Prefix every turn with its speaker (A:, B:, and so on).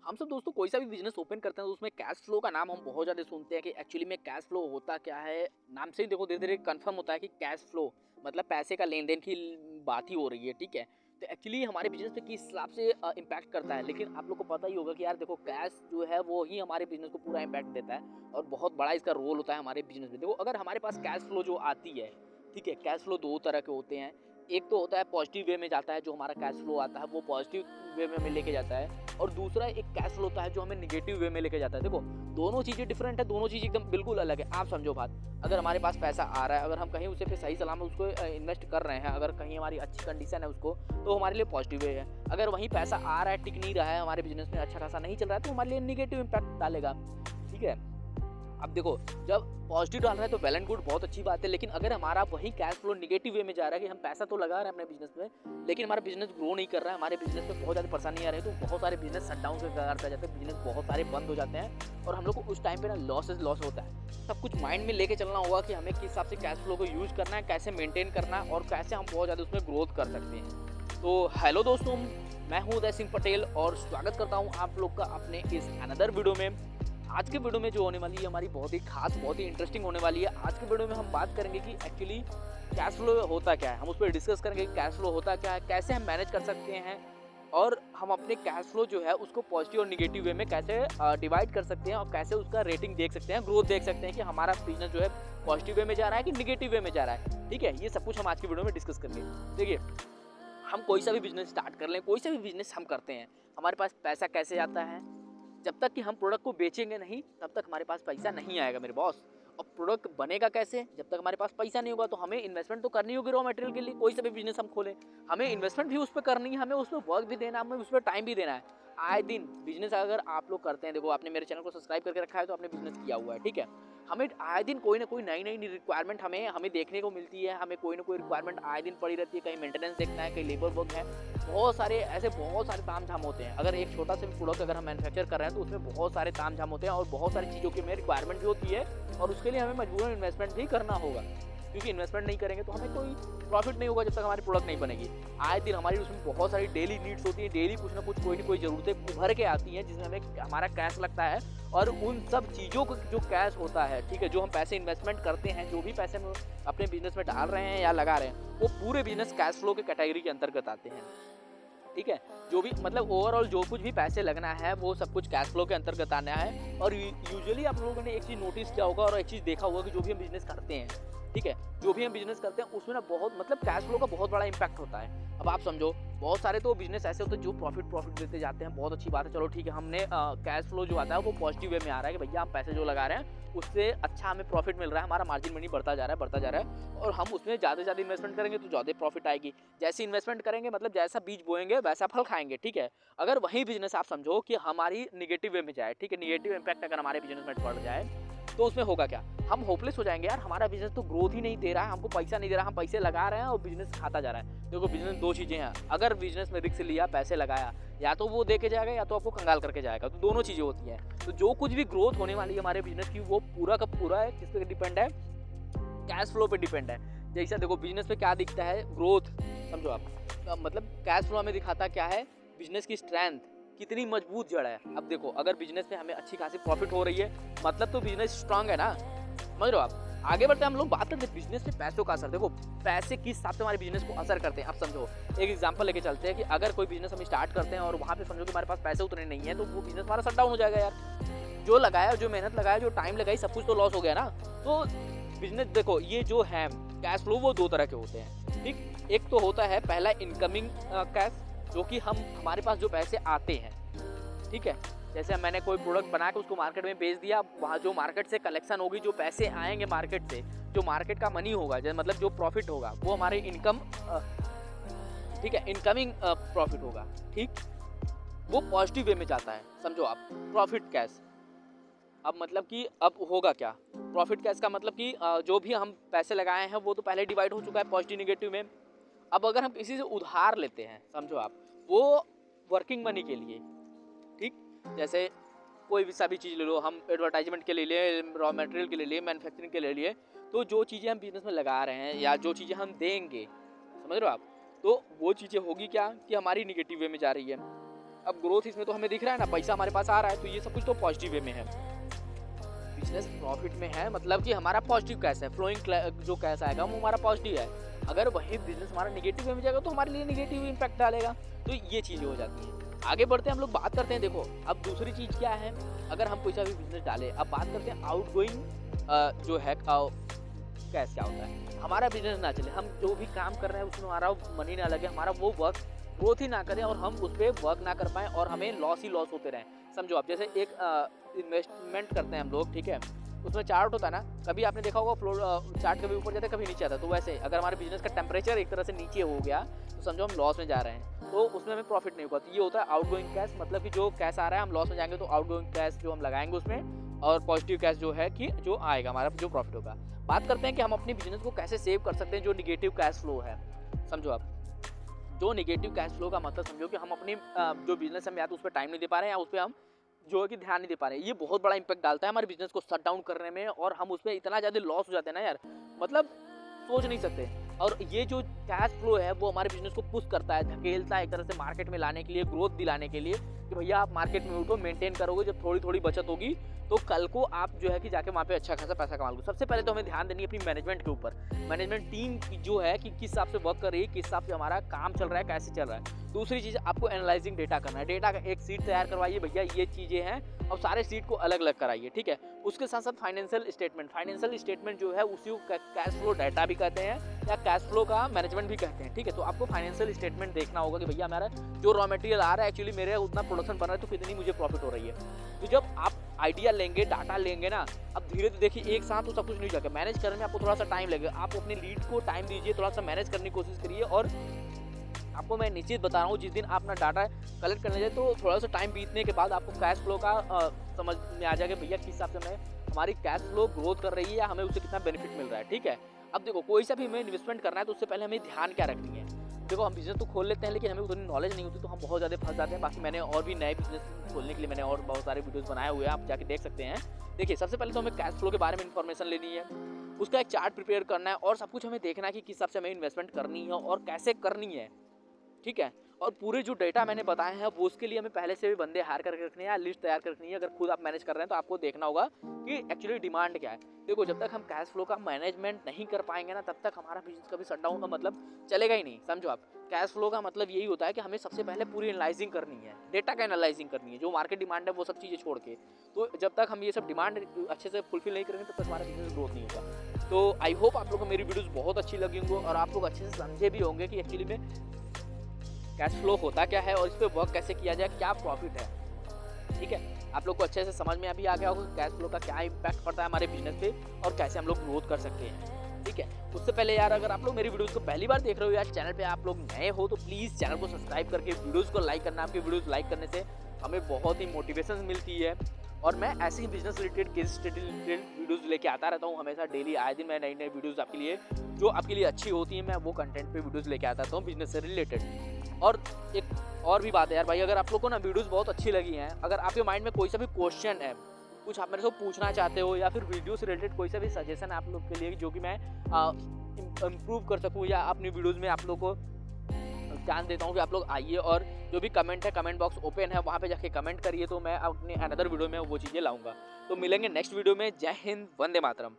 A: हम सब दोस्तों कोई सा भी बिजनेस ओपन करते हैं तो उसमें कैश फ्लो का नाम हम बहुत ज़्यादा सुनते हैं कि एक्चुअली में कैश फ्लो होता क्या है। नाम से ही देखो धीरे धीरे कंफर्म होता है कि कैश फ्लो मतलब पैसे का लेन देन की बात ही हो रही है, ठीक है। तो एक्चुअली हमारे बिजनेस पे किस हिसाब से इम्पैक्ट करता है, लेकिन आप लोग को पता ही होगा कि यार देखो कैश जो है वो ही हमारे बिजनेस को पूरा इम्पैक्ट देता है और बहुत बड़ा इसका रोल होता है हमारे बिजनेस में। देखो अगर हमारे पास कैश फ्लो जो आती है, ठीक है, कैश फ्लो दो तरह के होते हैं। एक तो होता है पॉजिटिव वे में जाता है, जो हमारा कैश फ्लो आता है वो पॉजिटिव वे में हमें लेके जाता है, और दूसरा एक कैश फ्लो होता है जो हमें नेगेटिव वे में लेके जाता है। देखो दोनों चीज़ें डिफरेंट है, दोनों चीज़ एकदम बिल्कुल अलग है। आप समझो बात, अगर हमारे पास पैसा आ रहा है, अगर हम कहीं उसे पे सही सलामत उसको इन्वेस्ट कर रहे हैं, अगर कहीं हमारी अच्छी कंडीशन है उसको, तो हमारे लिए पॉजिटिव वे है। अगर वहीं पैसा आ रहा है, टिक नहीं रहा है, हमारे बिजनेस में अच्छा खासा नहीं चल रहा है, तो हमारे लिए निगेटिव इम्पैक्ट डालेगा, ठीक है। अब देखो जब पॉजिटिव डाल रहा है तो वेल एंड गुड, बहुत अच्छी बात है, लेकिन अगर हमारा वही कैश फ्लो निगेटिव वे में जा रहा है कि हम पैसा तो लगा रहे हैं अपने बिजनेस में, लेकिन हमारा बिजनेस ग्रो नहीं कर रहा है, हमारे बिजनेस में बहुत ज़्यादा परेशानी आ रही है, तो बहुत सारे बिजनेस शटडाउन के कगार पे आ जाते हैं, बिजनेस बहुत सारे बंद हो जाते हैं और हम लोग को उस टाइम पे ना लॉस होता है। सब कुछ माइंड में लेके चलना होगा कि हमें किस हिसाब से कैश फ्लो को यूज करना है, कैसे मेंटेन करना है और कैसे हम बहुत ज़्यादा उसमें ग्रोथ कर सकते हैं। तो हेलो दोस्तों, मैं हूँ उदय सिंह पटेल और स्वागत करता हूँ आप लोग का अपने इस अनदर वीडियो में। आज के वीडियो में जो होने वाली है हमारी बहुत ही खास, बहुत ही इंटरेस्टिंग होने वाली है। आज के वीडियो में हम बात करेंगे कि एक्चुअली कैश फ्लो होता क्या है, हम उस पर डिस्कस करेंगे कि कैश फ्लो होता क्या है, कैसे हम मैनेज कर सकते हैं और हम अपने कैश फ्लो जो है उसको पॉजिटिव और निगेटिव वे में कैसे डिवाइड कर सकते हैं और कैसे उसका रेटिंग देख सकते हैं, ग्रोथ देख सकते हैं कि हमारा बिजनेस जो है पॉजिटिव वे में जा रहा है कि निगेटिव वे में जा रहा है, ठीक है। ये सब कुछ हम आज की वीडियो में डिस्कस करेंगे। देखिए, हम कोई सा भी बिजनेस स्टार्ट कर लें, कोई सा भी बिजनेस हम करते हैं, हमारे पास पैसा कैसे आता है? जब तक कि हम प्रोडक्ट को बेचेंगे नहीं तब तक हमारे पास पैसा नहीं आएगा मेरे बॉस। और प्रोडक्ट बनेगा कैसे? जब तक हमारे पास पैसा नहीं होगा, तो हमें इन्वेस्टमेंट तो करनी होगी रॉ मटेरियल के लिए। कोई सा भी बिजनेस हम खोलें, हमें इन्वेस्टमेंट भी उस पर करनी है, हमें उस पर वर्क भी देना है, हमें उस पर टाइम भी देना है। आए दिन बिजनेस अगर आप लोग करते हैं, देखो आपने मेरे चैनल को सब्सक्राइब करके रखा है तो आपने बिजनेस किया हुआ है, ठीक है। हमें आए दिन कोई ना कोई नई नई रिक्वायरमेंट हमें हमें देखने को मिलती है, हमें कोई ना कोई रिक्वायरमेंट आए दिन पड़ी रहती है। कहीं मेंटेनेंस देखना है, कहीं लेबर वर्क है, बहुत सारे ताम झाम होते हैं। अगर एक छोटा सा भी प्रोडक्ट अगर हम मैन्युफैक्चर कर रहे हैं तो उसमें बहुत सारे ताम झाम होते हैं और बहुत सारी चीज़ों की हमें रिक्वायरमेंट भी होती है और उसके लिए हमें मजबूरन इन्वेस्टमेंट भी करना होगा, क्योंकि इन्वेस्टमेंट नहीं करेंगे तो हमें कोई प्रॉफिट नहीं होगा जब तक हमारी प्रोडक्ट नहीं बनेगी। आए दिन हमारी उसमें बहुत सारी डेली नीड्स होती है, डेली कुछ ना कुछ कोई ना कोई ज़रूरतें उभर के आती हैं जिसमें हमें हमारा कैश लगता है। और उन सब चीज़ों को जो कैश होता है, ठीक है, जो हम पैसे इन्वेस्टमेंट करते हैं, जो भी पैसे हम अपने बिजनेस में डाल रहे हैं या लगा रहे हैं, वो पूरे बिजनेस कैश फ्लो के कैटेगरी के अंतर्गत आते हैं, ठीक है। जो भी मतलब ओवरऑल जो कुछ भी पैसे लगना है वो सब कुछ कैश फ्लो के अंतर्गत आना है। और यूजुअली आप लोगों ने एक चीज़ नोटिस किया होगा और एक चीज़ देखा होगा कि जो भी हम बिजनेस करते हैं, ठीक है, जो भी हम बिजनेस करते हैं उसमें ना बहुत मतलब कैश फ्लो का बहुत बड़ा इंपैक्ट होता है। अब आप समझो, बहुत सारे तो बिजनेस ऐसे होते हैं जो प्रॉफिट देते जाते हैं, बहुत अच्छी बात है, चलो ठीक है, हमने कैश फ्लो जो आता है वो पॉजिटिव वे में आ रहा है कि भैया हम पैसे जो लगा रहे हैं उससे अच्छा हमें प्रॉफिट मिल रहा है, हमारा मार्जिन मनी बढ़ता जा रहा है और हम उसमें ज़्यादा से ज़्यादा इन्वेस्टमेंट करेंगे तो ज़्यादा प्रॉफिट आएगी। जैसे इन्वेस्टमेंट करेंगे मतलब जैसा बीज बोएंगे वैसा फल खाएंगे, ठीक है। अगर वही बिजनेस आप समझो कि हमारी निगेटिव वे में जाए, ठीक है, निगेटिव इम्पैक्ट अगर हमारे बिजनेस में पड़ जाए तो उसमें होगा क्या? हम होपलेस हो जाएंगे, यार हमारा बिजनेस तो ग्रोथ ही नहीं दे रहा है, हमको पैसा नहीं दे रहा, हम पैसे लगा रहे हैं और बिजनेस खाता जा रहा है। देखो बिजनेस दो चीज़ें हैं, अगर बिजनेस में रिस्क लिया, पैसे लगाया, या तो वो दे के जाएगा या तो आपको कंगाल करके जाएगा, तो दोनों चीज़ें होती हैं। तो जो कुछ भी ग्रोथ होने वाली है हमारे बिजनेस की वो पूरा का पूरा है किस पे डिपेंड है? कैश फ्लो पे डिपेंड है। जैसा देखो बिजनेस में क्या दिखता है? ग्रोथ, समझो आप, मतलब कैश फ्लो हमें दिखाता क्या है? बिजनेस की स्ट्रेंथ, कितनी मजबूत जड़ है। अब देखो अगर बिजनेस में हमें अच्छी खासी प्रॉफिट हो रही है मतलब तो बिजनेस स्ट्रांग है ना, समझ रहे हो आप। आगे बढ़ते हैं, हम लोग बात करते हैं बिजनेस में पैसों का असर। देखो पैसे किस हिसाब से हमारे बिजनेस को असर करते हैं। अब समझो एक एग्जांपल लेके चलते हैं कि अगर कोई बिजनेस हम स्टार्ट करते हैं और वहाँ पे समझो कि हमारे पास पैसे उतने नहीं है तो वो बिजनेस हमारा शट डाउन हो जाएगा यार। जो लगाया, जो मेहनत लगाया, जो टाइम लगाई, सब कुछ तो लॉस हो गया ना। तो बिजनेस देखो ये जो है कैश फ्लो वो दो तरह के होते हैं, ठीक। एक तो होता है पहला इनकमिंग कैश, जो कि हम हमारे पास जो पैसे आते हैं, ठीक है। जैसे मैंने कोई प्रोडक्ट बना के उसको मार्केट में बेच दिया, वहाँ जो मार्केट से कलेक्शन होगी, जो पैसे आएंगे मार्केट से, जो मार्केट का मनी होगा, मतलब जो प्रॉफिट होगा वो हमारे इनकम, ठीक है, इनकमिंग प्रॉफिट होगा, ठीक। वो पॉजिटिव वे में जाता है, समझो आप, प्रॉफिट कैश। अब मतलब कि अब होगा क्या? प्रॉफिट कैश का मतलब कि जो भी हम पैसे लगाए हैं वो तो पहले डिवाइड हो चुका है पॉजिटिव निगेटिव में। अब अगर हम किसी से उधार लेते हैं, समझो आप, वो वर्किंग मनी के लिए, ठीक। जैसे कोई भी सा भी चीज़ ले लो, हम एडवर्टाइजमेंट के लिए लिए, रॉ मटेरियल के लिए लिए, मैन्युफैक्चरिंग के लिए लिए, तो जो चीज़ें हम बिजनेस में लगा रहे हैं या जो चीज़ें हम देंगे, समझ रहे हो आप, तो वो चीज़ें होगी क्या कि हमारी निगेटिव वे में जा रही है। अब ग्रोथ इसमें तो हमें दिख रहा है ना, पैसा हमारे पास आ रहा है, तो ये सब कुछ तो पॉजिटिव वे में है। बिजनेस प्रॉफिट में है मतलब कि हमारा पॉजिटिव कैश है, फ्लोइंग जो कैश आएगा वो हमारा पॉजिटिव है। अगर वही बिजनेस हमारा निगेटिव वे में जाएगा तो हमारे लिए निगेटिव इम्पैक्ट डालेगा। तो ये चीज़ें हो जाती हैं। आगे बढ़ते हैं, हम लोग बात करते हैं। देखो अब दूसरी चीज़ क्या है, अगर हम कोई सा भी बिजनेस डालें, अब बात करते हैं आउट गोइंग जो है कैश क्या होता है। हमारा बिजनेस ना चले, हम जो भी काम कर रहे हैं उसमें हमारा मनी ना लगे, हमारा वो वर्क ग्रोथ ही ना करें और हम उस पर वर्क ना कर पाएँ और हमें लॉस ही लॉस होते रहें। समझो आप जैसे एक इन्वेस्टमेंट करते हैं हम लोग, ठीक है, उसमें चार्ट होता है ना, कभी आपने देखा होगा फ्लोर चार्ट कभी ऊपर जाता है कभी नीचे आता है। तो वैसे अगर हमारे बिजनेस का टेम्परेचर एक तरह से नीचे हो गया तो समझो हम लॉस में जा रहे हैं, तो उसमें हमें प्रॉफिट नहीं होगा। तो ये होता है आउट गोइंग कैश, मतलब कि जो कैश आ रहा है हम लॉस में जाएंगे तो आउट गोइंग कैश जो हम लगाएंगे उसमें, और पॉजिटिव कैश जो है कि जो आएगा हमारा जो प्रॉफिट होगा। बात करते हैं कि हम अपनी बिजनेस को कैसे सेव कर सकते हैं जो निगेटिव कैश फ्लो है। समझो आप, जो निगेटिव कैश फ्लो का मतलब समझो कि हम अपनी जो बिजनेस है हम या तो उस पर टाइम नहीं दे पा रहे हैं या उस पर हम जो है कि ध्यान नहीं दे पा रहे हैं। ये बहुत बड़ा इंपैक्ट डालता है हमारे बिजनेस को शट डाउन करने में, और हम उसमें इतना ज़्यादा लॉस हो जाते हैं ना यार, मतलब सोच नहीं सकते। और ये जो कैश फ्लो है वो हमारे बिजनेस को पुश करता है, धकेलता है एक तरह से मार्केट में लाने के लिए, ग्रोथ दिलाने के लिए कि भैया आप मार्केट में उठो, मेंटेन करोगे, जब थोड़ी थोड़ी बचत होगी तो कल को आप जो है कि जाके वहाँ पे अच्छा खासा पैसा कमा लोगे। सबसे पहले तो हमें ध्यान देनी है अपनी मैनेजमेंट के ऊपर। मैनेजमेंट टीम की जो है कि किस हिसाब से वर्क कर रही है, किस हिसाब से हमारा काम चल रहा है, कैसे चल रहा है। दूसरी चीज़ आपको एनालाइजिंग डेटा करना है। डेटा का एक सीट तैयार करवाइए, भैया ये चीज़ें हैं, और सारे सीट को अलग अलग कराइए, ठीक है। उसके साथ साथ फाइनेंशियल स्टेटमेंट जो है उसी को कैश फ्लो डाटा भी कहते हैं या कैश फ्लो का मैनेजमेंट भी कहते हैं, ठीक है। तो आपको फाइनेंशियल स्टेटमेंट देखना होगा कि भैया हमारा जो रॉ मटेरियल आ रहा है एक्चुअली मेरे उतना प्रोडक्शन बन रहा है तो कितनी मुझे प्रॉफिट हो रही है। तो जब आप आइडिया लेंगे, डाटा लेंगे ना, अब धीरे धीरे देखिए एक साथ तो सब कुछ नहीं जाएगा, मैनेज करने में आपको थोड़ा सा टाइम लगेगा। आप अपने लीड को टाइम दीजिए, थोड़ा सा मैनेज करने की कोशिश करिए, और आपको मैं निश्चित बता रहा हूँ जिस दिन आप अपना डाटा कलेक्ट करने जाए तो थोड़ा सा टाइम बीतने के बाद आपको कैश फ्लो का समझ में आ जाएगा भैया किस हिसाब से हमारी कैश फ्लो ग्रोथ कर रही है या हमें उससे कितना बेनिफिट मिल रहा है, ठीक है। अब देखो कोई सा भी हमें इन्वेस्टमेंट करना है तो उससे पहले हमें ध्यान क्या रखनी है। देखो हम बिजनेस तो खोल लेते हैं लेकिन हमें उतनी नॉलेज नहीं होती तो हम बहुत ज़्यादा फंस जाते हैं। बाकी मैंने और भी नए बिजनेस खोलने के लिए मैंने और बहुत सारे वीडियोस बनाए हुए हैं, आप जाके देख सकते हैं। देखिए सबसे पहले तो हमें कैश फ्लो के बारे में इन्फॉर्मेशन लेनी है, उसका एक चार्ट प्रिपेयर करना है और सब कुछ हमें देखना है कि किस हिसाब से हमें इन्वेस्टमेंट करनी है और कैसे करनी है, ठीक है। और पूरे जो डेटा मैंने बताए हैं वो उसके लिए हमें पहले से भी बंदे हायर करके रखने हैं या लिस्ट तैयार कर रखनी है। अगर खुद आप मैनेज कर रहे हैं तो आपको देखना होगा कि एक्चुअली डिमांड क्या है। देखो जब तक हम कैश फ्लो का मैनेजमेंट नहीं कर पाएंगे ना तब तक हमारा बिजनेस कभी शट डाउन का मतलब चलेगा ही नहीं। समझो आप, कैश फ्लो का मतलब यही होता है कि हमें सबसे पहले पूरी एनालाइजिंग करनी है, डेटा का एनालाइजिंग करनी है, जो मार्केट डिमांड है वो सब चीज़ें छोड़ के। तो जब तक हम ये सब डिमांड अच्छे से फुलफिल नहीं करेंगे तब तक हमारा बिजनेस ग्रोथ नहीं होगा। तो आई होप आप लोग को मेरी वीडियोज़ बहुत अच्छी लगी होंगी और आप लोग अच्छे से समझे भी होंगे कि एक्चुअली में कैश फ्लो होता क्या है और इस पर वर्क कैसे किया जाए, क्या प्रॉफिट है, ठीक है। आप लोग को अच्छे से समझ में अभी आ गया होगा कैश फ्लो का क्या इंपैक्ट पड़ता है हमारे बिजनेस पे और कैसे हम लोग ग्रोथ कर सकते हैं, ठीक है। उससे पहले यार अगर आप लोग मेरी वीडियोस को पहली बार देख रहे हो यार, चैनल पे आप लोग नए हो तो प्लीज़ चैनल को सब्सक्राइब करके वीडियोज़ को लाइक करना। आपकी वीडियोज़ लाइक करने से हमें बहुत ही मोटिवेशन मिलती है और मैं ऐसे ही business related case study related videos लेके आता रहता हूँ हमेशा डेली। आए दिन मैं नई नई वीडियोज़ आपके लिए जो आपके लिए अच्छी होती हैं मैं वो कंटेंट पे वीडियोज़ लेके आता हूँ बिजनेस से रिलेटेड। और एक और भी बात है यार भाई, अगर आप लोग को ना वीडियोस बहुत अच्छी लगी हैं, अगर आपके माइंड में कोई सा भी क्वेश्चन है, कुछ आप मेरे से पूछना चाहते हो या फिर वीडियो से रिलेटेड कोई सा भी सजेशन है आप लोग के लिए जो कि मैं इम्प्रूव कर सकूं या अपनी वीडियोस में आप लोग को जान देता हूं कि आप लोग आइए और जो भी कमेंट है, कमेंट बॉक्स ओपन है, वहां पे जाके कमेंट करिए तो मैं अपने अनदर वीडियो में वो चीज़ें लाऊंगा। तो मिलेंगे नेक्स्ट वीडियो में। जय हिंद, वंदे मातरम।